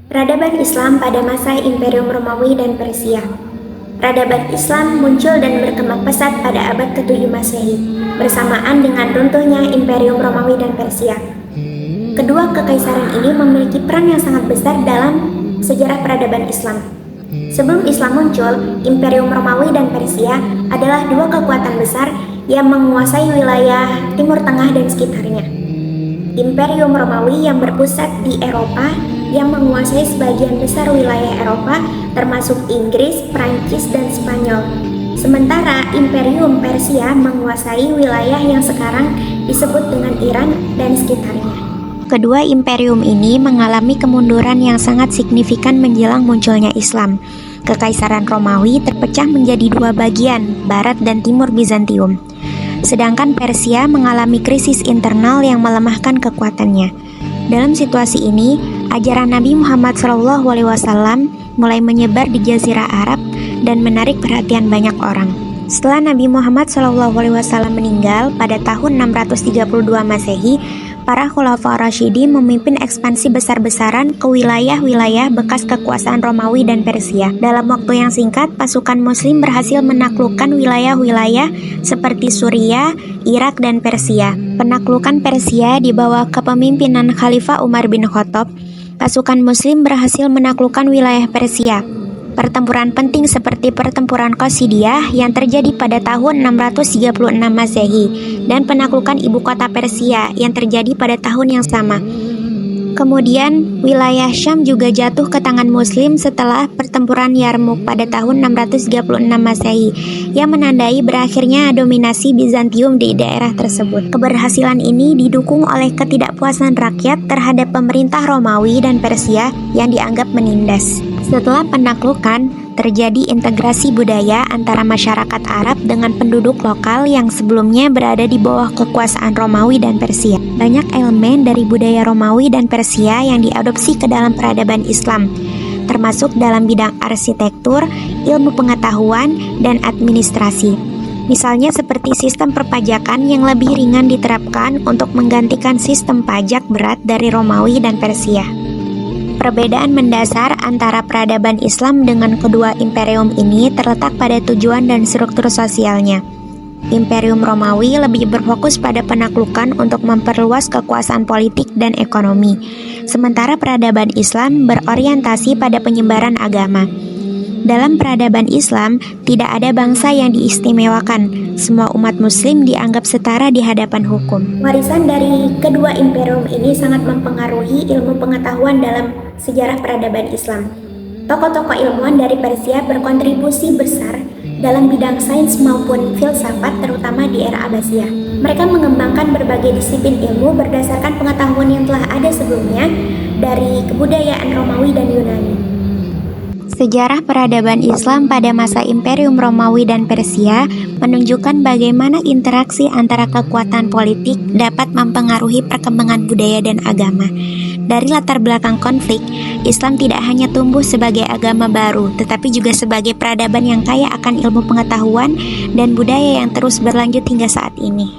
Peradaban Islam pada masa Imperium Romawi dan Persia. Peradaban Islam muncul dan berkembang pesat pada abad ke-7 Masehi, bersamaan dengan runtuhnya Imperium Romawi dan Persia. Kedua kekaisaran ini memiliki peran yang sangat besar dalam sejarah peradaban Islam. Sebelum Islam muncul, Imperium Romawi dan Persia adalah dua kekuatan besar yang menguasai wilayah Timur Tengah dan sekitarnya. Imperium Romawi yang berpusat di Eropa yang menguasai sebagian besar wilayah Eropa termasuk Inggris, Prancis, dan Spanyol. Sementara Imperium Persia menguasai wilayah yang sekarang disebut dengan Iran dan sekitarnya. Kedua imperium ini mengalami kemunduran yang sangat signifikan menjelang munculnya Islam. Kekaisaran Romawi terpecah menjadi dua bagian, Barat dan Timur Bizantium. Sedangkan Persia mengalami krisis internal yang melemahkan kekuatannya. Dalam situasi ini, ajaran Nabi Muhammad SAW mulai menyebar di Jazirah Arab dan menarik perhatian banyak orang. Setelah Nabi Muhammad SAW meninggal pada tahun 632 Masehi, para Khulafa Rasyidin memimpin ekspansi besar-besaran ke wilayah-wilayah bekas kekuasaan Romawi dan Persia. Dalam waktu yang singkat, pasukan Muslim berhasil menaklukkan wilayah-wilayah seperti Suriah, Irak, dan Persia. Penaklukan Persia di bawah kepemimpinan Khalifah Umar bin Khattab, pasukan Muslim berhasil menaklukkan wilayah Persia. Pertempuran penting seperti pertempuran Qasidiyah yang terjadi pada tahun 636 Masehi dan penaklukan ibu kota Persia yang terjadi pada tahun yang sama. Kemudian, wilayah Syam juga jatuh ke tangan Muslim setelah pertempuran Yarmuk pada tahun 636 Masehi yang menandai berakhirnya dominasi Bizantium di daerah tersebut. Keberhasilan ini didukung oleh ketidakpuasan rakyat terhadap pemerintah Romawi dan Persia yang dianggap menindas. Setelah penaklukan, terjadi integrasi budaya antara masyarakat Arab dengan penduduk lokal yang sebelumnya berada di bawah kekuasaan Romawi dan Persia. Banyak elemen dari budaya Romawi dan Persia yang diadopsi ke dalam peradaban Islam, termasuk dalam bidang arsitektur, ilmu pengetahuan, dan administrasi. Misalnya seperti sistem perpajakan yang lebih ringan diterapkan untuk menggantikan sistem pajak berat dari Romawi dan Persia. Perbedaan mendasar antara peradaban Islam dengan kedua imperium ini terletak pada tujuan dan struktur sosialnya. Imperium Romawi lebih berfokus pada penaklukan untuk memperluas kekuasaan politik dan ekonomi, sementara peradaban Islam berorientasi pada penyebaran agama. Dalam peradaban Islam, tidak ada bangsa yang diistimewakan. Semua umat Muslim dianggap setara di hadapan hukum. Warisan dari kedua imperium ini sangat mempengaruhi ilmu pengetahuan dalam sejarah peradaban Islam. Tokoh-tokoh ilmuwan dari Persia berkontribusi besar dalam bidang sains maupun filsafat, terutama di era Abbasiyah. Mereka mengembangkan berbagai disiplin ilmu berdasarkan pengetahuan yang telah ada sebelumnya dari kebudayaan Romawi dan Yunani. Sejarah peradaban Islam pada masa Imperium Romawi dan Persia menunjukkan bagaimana interaksi antara kekuatan politik dapat mempengaruhi perkembangan budaya dan agama. Dari latar belakang konflik, Islam tidak hanya tumbuh sebagai agama baru, tetapi juga sebagai peradaban yang kaya akan ilmu pengetahuan dan budaya yang terus berlanjut hingga saat ini.